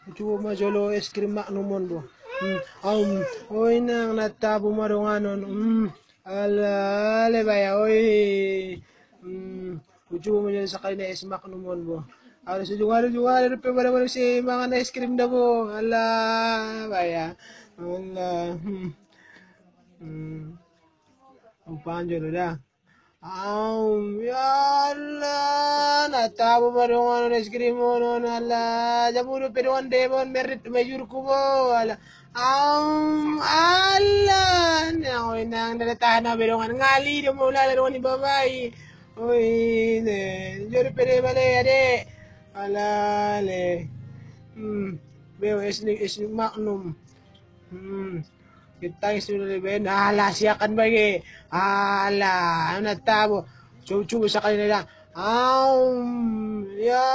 Ucubo majolo es krim maknumon bo. Oy nang natabo maronganon. Ala, ale baya, oy. Ucubo majolo sa kanina es maknumon bo. Ala, sujungan, rupi ba naman si mga na es krim na bo. Ala, baya. Ala, ang panjolo da. Yalla, natabo marungan na eskrimo no nala. Jamuno peruan demon merit mayur kubo ala. Ala, na oy nang nalatana berungan ngali do mo lalo ni babay. Oy, ne, jor pere bale ade. Ala le. Beo esni magnum. Kita sudah ben ala siakan bagi ala ano tabo cucu sa kanila ya